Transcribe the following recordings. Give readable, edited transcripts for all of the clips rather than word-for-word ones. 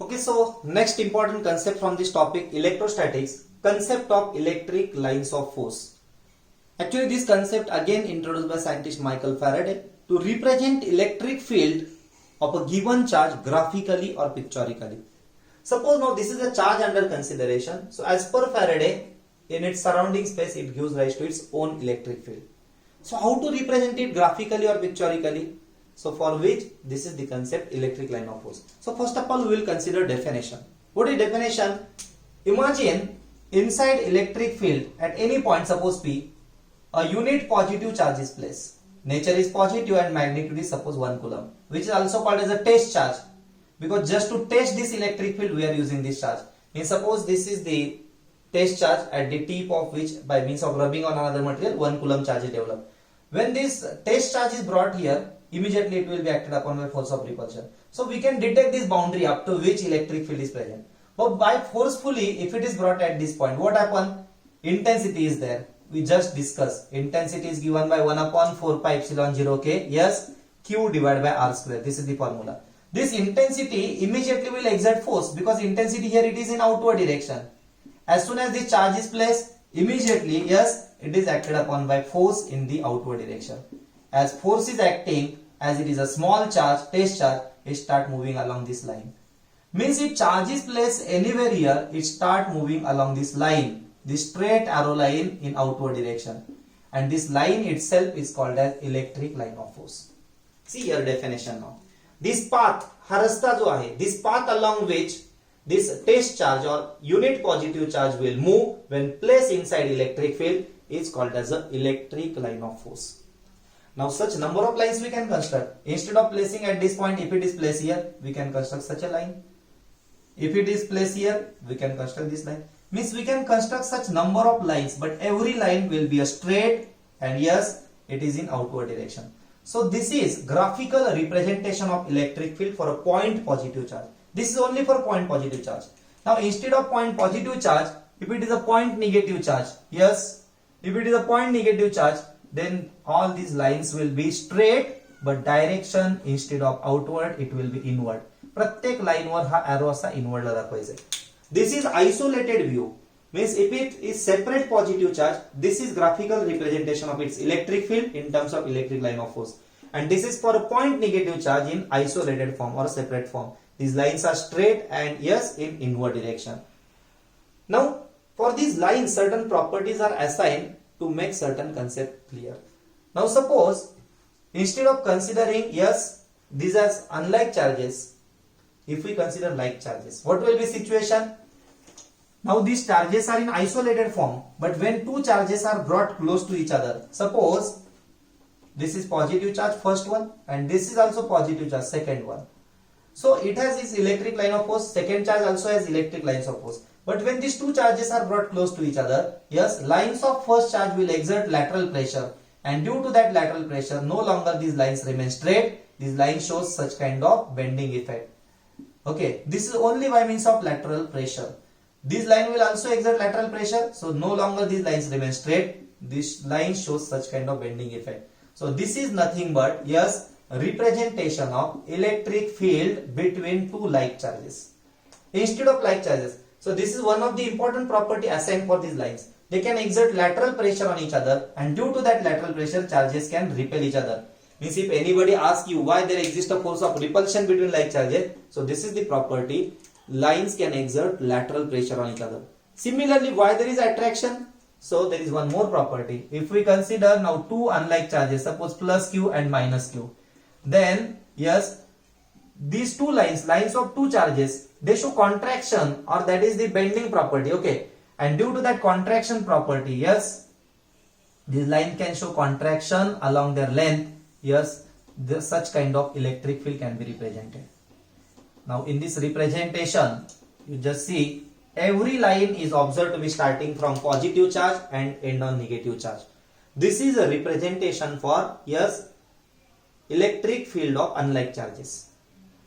Okay, so next important concept from this topic, electrostatics, concept of electric lines of force. Actually, this concept again introduced by scientist Michael Faraday to represent electric field of a given charge graphically or pictorially. Suppose now this is a charge under consideration. So as per Faraday, in its surrounding space, it gives rise to its own electric field. So how to represent it graphically or pictorially? So for which this is the concept electric line of force. So first of all we will consider definition. What is definition? Imagine inside electric field at any point, suppose P, a unit positive charge is placed. Nature is positive and magnitude is suppose 1 coulomb, which is also called as a test charge, because just to test this electric field we are using this charge. Means suppose this is the test charge at the tip of which by means of rubbing on another material 1 coulomb charge is developed. When this test charge is brought here, immediately it will be acted upon by force of repulsion. So we can detect this boundary up to which electric field is present. But by forcefully, if it is brought at this point, what happen? Intensity is there. We just discussed. Intensity is given by 1 upon 4 pi epsilon 0 k. Yes, Q divided by R square. This is the formula. This intensity immediately will exert force, because intensity here it is in outward direction. As soon as the charge is placed, immediately, yes, it is acted upon by force in the outward direction. As force is acting, as it is a small charge, test charge, it start moving along this line. Means if charge is placed anywhere here, it start moving along this line, this straight arrow line in outward direction. And this line itself is called as electric line of force. See here definition now. This path, हा रस्ता जो आहे, this path along which this test charge or unit positive charge will move when placed inside electric field is called as a electric line of force. Now such number of lines we can construct. Instead of placing at this point, if it is placed here, we can construct such a line. If it is placed here, we can construct this line. Means we can construct such number of lines, but every line will be a straight and yes, it is in outward direction. So this is graphical representation of electric field for a point positive charge. This is only for point positive charge. Now instead of point positive charge, if it is a point negative charge, yes, if it is a point negative charge, then all these lines will be straight, but direction instead of outward it will be inward. प्रत्येक line वर हा arrow असा inward ला दाखवायचा. This is isolated view. Means if it is separate positive charge, this is graphical representation of its electric field in terms of electric line of force. And this is for a point negative charge in isolated form or separate form. These lines are straight and yes in inward direction. Now for these lines certain properties are assigned to make certain concept clear. Now suppose instead of considering yes these as unlike charges, if we consider like charges, what will be situation? Now these charges are in isolated form, but when two charges are brought close to each other, suppose this is positive charge first one and this is also positive charge second one. So it has its electric line of force, second charge also has electric lines of force. But when these two charges are brought close to each other, yes, lines of first charge will exert lateral pressure, and due to that lateral pressure, no longer these lines remain straight. These lines shows such kind of bending effect. Okay, this is only by means of lateral pressure. This line will also exert lateral pressure, so no longer these lines remain straight. This line shows such kind of bending effect. So this is nothing but yes, representation of electric field between two like charges instead of like charges. So this is one of the important property assigned for these lines. They can exert lateral pressure on each other, and due to that lateral pressure charges can repel each other. Means if anybody asks you why there exists a force of repulsion between like charges, so this is the property, lines can exert lateral pressure on each other. Similarly, why there is attraction? So there is one more property. If we consider now two unlike charges, suppose plus q and minus q, then yes, these two lines of two charges, they show contraction, or that is the bending property. Okay, and due to that contraction property, yes, this line can show contraction along their length. Yes, such kind of electric field can be represented. Now in this representation, you just see every line is observed to be starting from positive charge and end on negative charge. This is a representation for yes, electric field of unlike charges.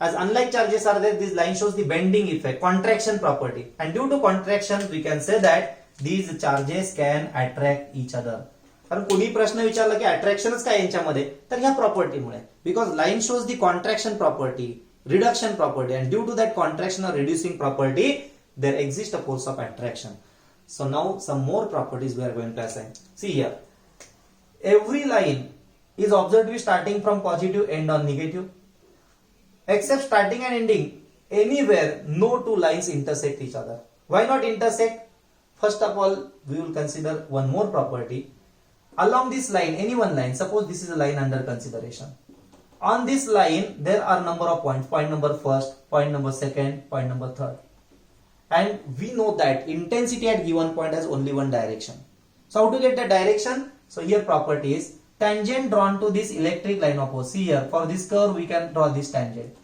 As unlike charges are there, this line shows the bending effect, contraction property, and due to contraction we can say that these charges can attract each other. कारण कोणी प्रश्न विचारला की अट्रॅक्शनच काय यांच्यामध्ये, तर ह्या प्रॉपर्टीमुळे, because line shows the contraction property, reduction property, and due to that contraction or reducing property, there exists a force of attraction. So now some more properties we are going to assign. See here, every line is observed to be starting from positive, end on negative, except starting and ending. Anywhere no two lines intersect each other. Why not intersect? First of all, we will consider one more property. Along this line, any one line, suppose this is a line under consideration. On this line, there are number of points. Point number first, point number second, point number third. And we know that intensity at given point has only one direction. So how to get the direction? So here property is tangent drawn to this electric line of force. See here, for this curve we can draw this tangent.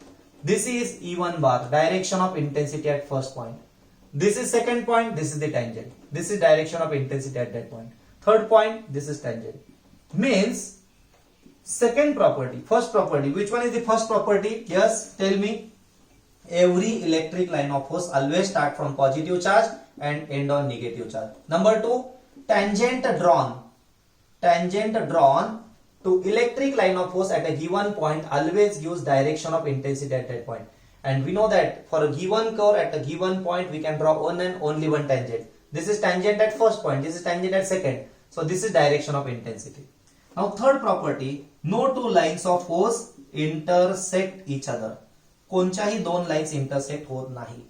This is E1 bar, direction of intensity at first point. This is second point, this is the tangent. This is direction of intensity at that point. Third point, this is tangent. Means, second property, first property. Which one is the first property? Yes, tell me. Every electric line of force always start from positive charge and end on negative charge. Number two, tangent drawn to electric line of force at a given point always gives direction of intensity at that point. And we know that for a given curve at a given point we can draw one and only one tangent. This is tangent at first point, this is tangent at second. So this is direction of intensity. Now third property, no two lines of force intersect each other. कोणत्याही दोन lines intersect होत नाही.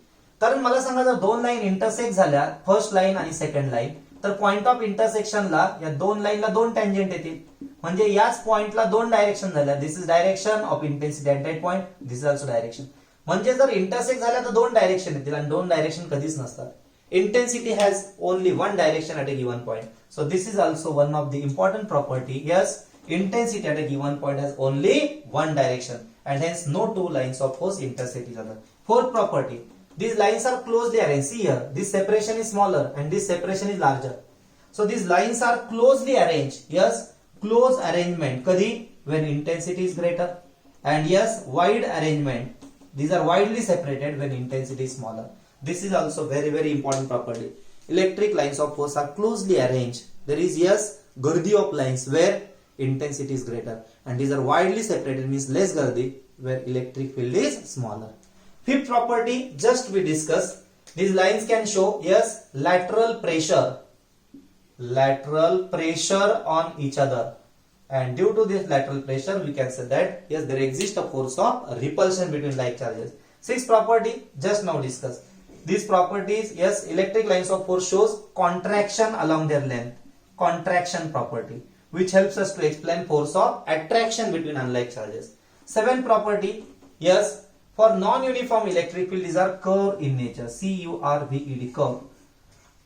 कारण मला सांगा, जर दोन line intersect झाल्या, first line आणि सेकंड लाईन, तर पॉइंट ऑफ इंटरसेक्शनला या दोन लाईनला दोन टँजेंट येतील. म्हणजे याच पॉइंटला दोन डायरेक्शन झाल्या. This is direction of intensity at that point, this is also direction. म्हणजे जर इंटरसेक्ट झाल्या तर दोन डायरेक्शन येतील आणि दोन डायरेक्शन कधीच नसतात. Intensity has only one direction at a given point. So this is also one of the important property. Yes, intensity at a given point has only one direction and hence no two lines of force intersect each other. Fourth property, these lines are closely arranged. See here, this separation is smaller and this separation is larger. So these lines are closely arranged. Yes, close arrangement. Kadi? When intensity is greater. And yes, wide arrangement. These are widely separated when intensity is smaller. This is also very important property. Electric lines of force are closely arranged. There is yes gardi of lines where intensity is greater, and these are widely separated, means less gardi where electric field is smaller. Fifth property, just we discussed, these lines can show yes lateral pressure on each other, and due to this lateral pressure we can say that yes there exists a force of repulsion between like charges. Sixth property, just now discussed. These properties, yes, electric lines of force shows contraction along their length, contraction property, which helps us to explain force of attraction between unlike charges. Seventh property, yes, for non-uniform electric field, these are curve in nature, C-U-R-V-E-D, curve.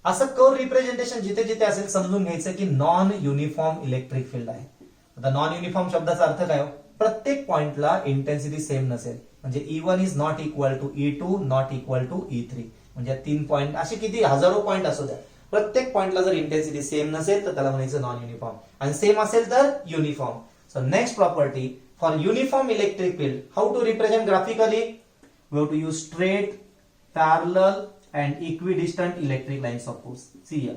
असं curve representation जिथे जिथे असेल समजून घ्यायचं की non uniform electric field आहे. आता non uniform शब्दाचा अर्थ काय हो? प्रत्येक पॉइंटला इंटेन्सिटी सेम नसेल. म्हणजे E1 is not equal to E2 not equal to E3. म्हणजे 3 पॉइंट असे किती हजारो पॉइंट असू द्या, प्रत्येक पॉइंटला जर इंटेन्सिटी सेम नसेल तर त्याला म्हणायचं नॉन युनिफॉर्म, आणि सेम असेल तर uniform. So next property, for uniform electric field, how to represent graphically? We have to use straight, parallel and equidistant electric lines of force. See here,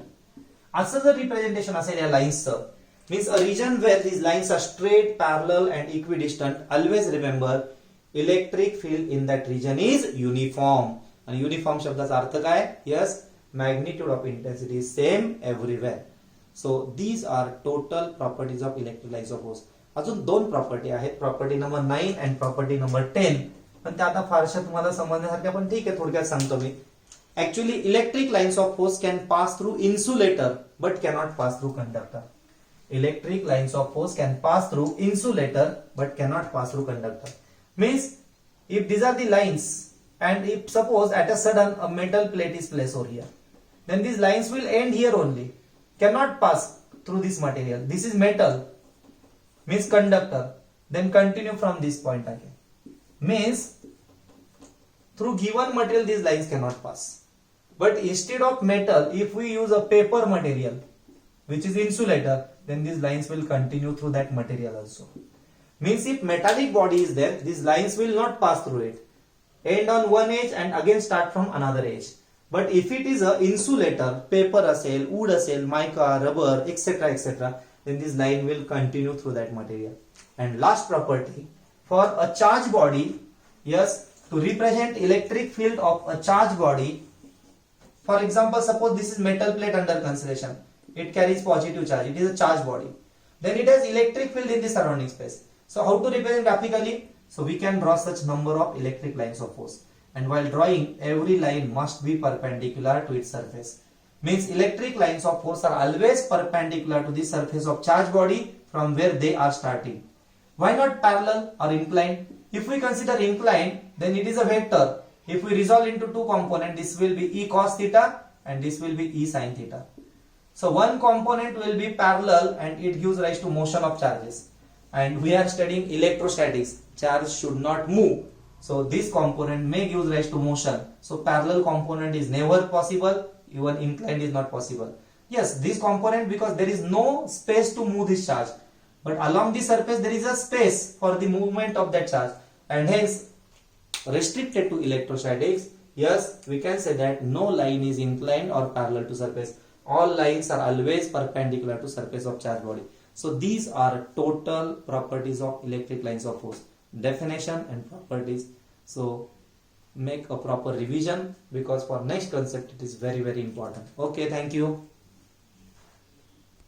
असं जर representation असेल या लाईन्सचं, means a region where these lines are straight, parallel and equidistant, always remember electric field in that region is uniform. आणि uniform शब्दाचा अर्थ काय? Yes, magnitude of intensity is same everywhere. So these are total properties of electric lines of force. अजून दोन property आहेत, property number 9 and property number 10. पण त्या आता फारशा तुम्हाला समजण्यासारख्या, पण ठीक आहे, थोडक्यात सांगतो मी. Actually, electric lines of force can pass through insulator but cannot pass through conductor. Electric lines of force can pass through insulator but cannot pass through conductor. Means, if these are the lines, and if suppose at a sudden a metal plate is placed over here, then these lines will end here only, cannot pass through this material. This is metal, means conductor, then continue from this point again. Means, through given material these lines cannot pass. But instead of metal, if we use a paper material, which is insulator, then these lines will continue through that material also. Means if metallic body is there, these lines will not pass through it. End on one edge and again start from another edge. But if it is a insulator, paper asel, wood asel, mica, rubber, etc., then this line will continue through that material. And last property, for a charged body, Yes, to represent electric field of a charged body, for example, suppose this is metal plate under consideration. It carries positive charge. It is a charged body. Then it has electric field in the surrounding space. So how to represent graphically? So we can draw such number of electric lines of force. And while drawing, every line must be perpendicular to its surface. Means electric lines of force are always perpendicular to the surface of charged body from where they are starting. Why not parallel or inclined? If we consider inclined, then it is a vector. If we resolve into two components, this will be E cos theta and this will be E sin theta. So one component will be parallel and it gives rise to motion of charges. And we are studying electrostatics. Charge should not move. So this component may give rise to motion. So parallel component is never possible. Even inclined is not possible. Yes, this component, because there is no space to move this charge. But along the surface there is a space for the movement of that charge. And hence restricted to electrostatics, yes, we can say that no line is inclined or parallel to surface. All lines are always perpendicular to surface of charged body. So these are total properties of electric lines of force. Definition and properties. So make a proper revision, because for next concept it is very important. Okay, thank you.